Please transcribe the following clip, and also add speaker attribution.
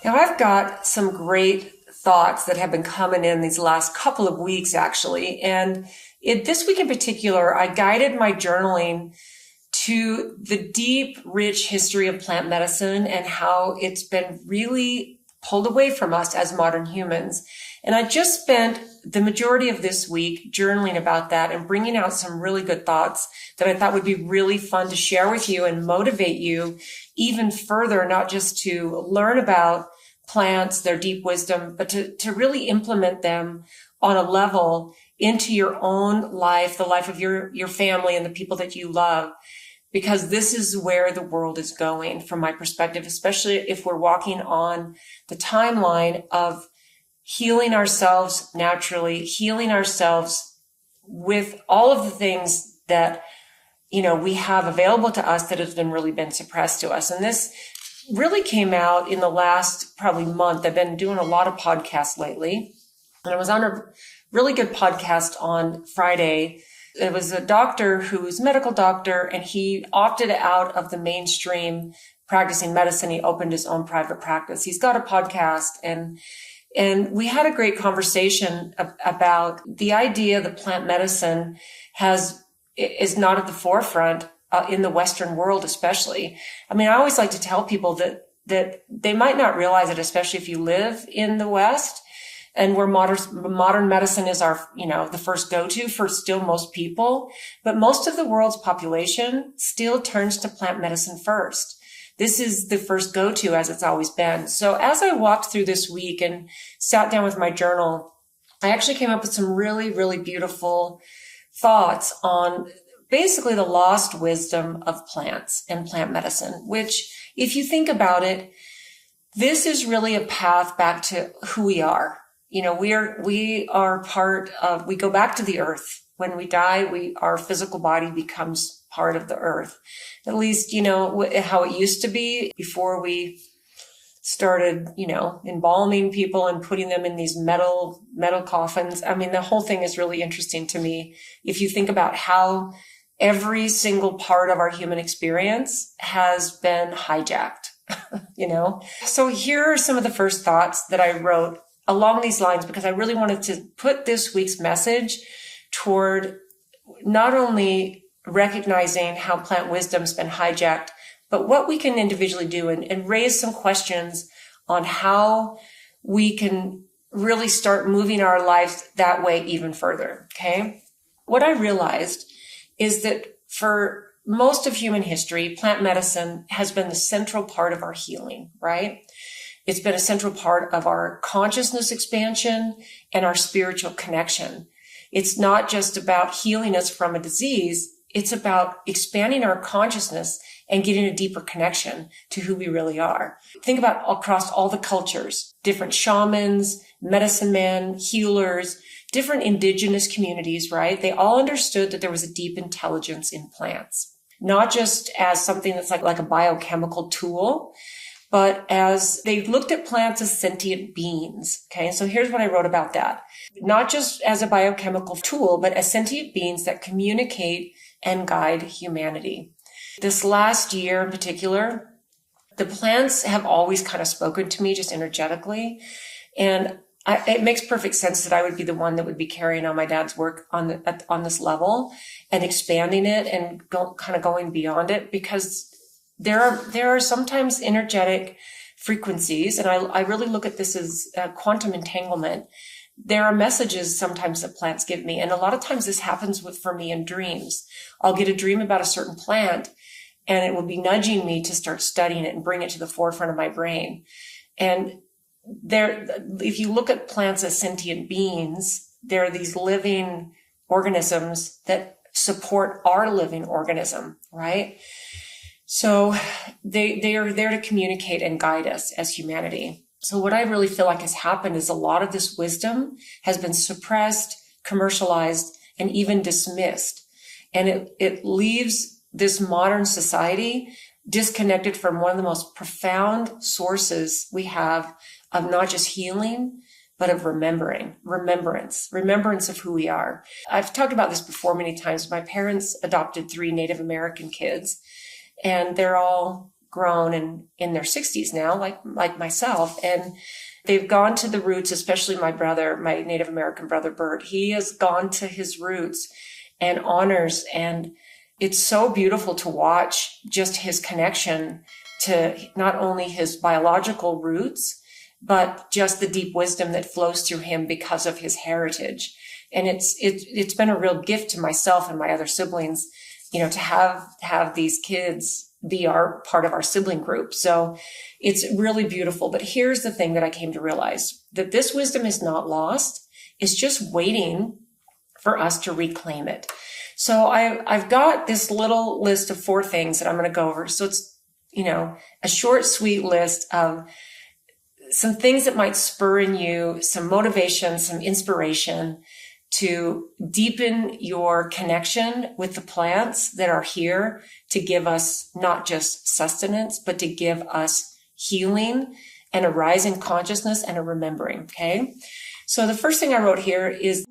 Speaker 1: Now, I've got some great thoughts that have been coming in these last couple of weeks, actually. And this week in particular, I guided my journaling to the deep, rich history of plant medicine and how it's been really pulled away from us as modern humans. And I just spent the majority of this week journaling about that and bringing out some really good thoughts that I thought would be really fun to share with you and motivate you even further, not just to learn about plants, their deep wisdom, but to really implement them on a level into your own life, the life of your family and the people that you love. Because this is where the world is going from my perspective, especially if we're walking on the timeline of healing ourselves naturally, healing ourselves with all of the things that, we have available to us that has really been suppressed to us. And this really came out in the last probably month. I've been doing a lot of podcasts lately, and I was on a really good podcast on Friday. It was a doctor who's a medical doctor, and he opted out of the mainstream practicing medicine. He opened his own private practice. He's got a podcast, and we had a great conversation about the idea that plant medicine is not at the forefront in the Western world, especially. I mean, I always like to tell people that they might not realize it, especially if you live in the West and where modern medicine is our, the first go-to for still most people. But most of the world's population still turns to plant medicine first. This is the first go-to, as it's always been. So as I walked through this week and sat down with my journal, I actually came up with some really, really beautiful thoughts on basically the lost wisdom of plants and plant medicine, which, if you think about it, this is really a path back to who we are. We are part of, we go back to the earth. When we die, our physical body becomes part of the earth. At least, how it used to be before we started, embalming people and putting them in these metal coffins. I mean, the whole thing is really interesting to me. If you think about how every single part of our human experience has been hijacked, So here are some of the first thoughts that I wrote along these lines, because I really wanted to put this week's message toward not only recognizing how plant wisdom's been hijacked, but what we can individually do and raise some questions on how we can really start moving our lives that way even further. Okay. What I realized is that for most of human history, plant medicine has been the central part of our healing, right? It's been a central part of our consciousness expansion and our spiritual connection. It's not just about healing us from a disease. It's about expanding our consciousness and getting a deeper connection to who we really are. Think about across all the cultures, different shamans, medicine men, healers, different indigenous communities, right? They all understood that there was a deep intelligence in plants, not just as something that's like a biochemical tool, but as they looked at plants as sentient beings. Okay. So here's what I wrote about that. Not just as a biochemical tool, but as sentient beings that communicate and guide humanity. This last year in particular, the plants have always kind of spoken to me just energetically. And it makes perfect sense that I would be the one that would be carrying on my dad's work on this level and expanding it and going beyond it, because there are sometimes energetic frequencies, and I really look at this as quantum entanglement. There are messages sometimes that plants give me, and a lot of times this happens for me in dreams. I'll get a dream about a certain plant, and it will be nudging me to start studying it and bring it to the forefront of my brain. And if you look at plants as sentient beings, they're these living organisms that support our living organism, right? So they are there to communicate and guide us as humanity. So what I really feel like has happened is a lot of this wisdom has been suppressed, commercialized, and even dismissed. And it leaves this modern society disconnected from one of the most profound sources we have of not just healing, but of remembrance of who we are. I've talked about this before many times. My parents adopted 3 Native American kids, and they're all grown and in their 60s now, like myself. And they've gone to the roots, especially my brother, my Native American brother, Bert. He has gone to his roots and honors. And it's so beautiful to watch just his connection to not only his biological roots, but just the deep wisdom that flows through him because of his heritage. And it's been a real gift to myself and my other siblings, to have these kids be part of our sibling group. So it's really beautiful. But here's the thing that I came to realize, that this wisdom is not lost. It's just waiting for us to reclaim it. So I've got this little list of 4 things that I'm going to go over. So it's, a short, sweet list of some things that might spur in you some motivation, some inspiration to deepen your connection with the plants that are here to give us not just sustenance, but to give us healing and a rise in consciousness and a remembering. Okay. So the first thing I wrote here is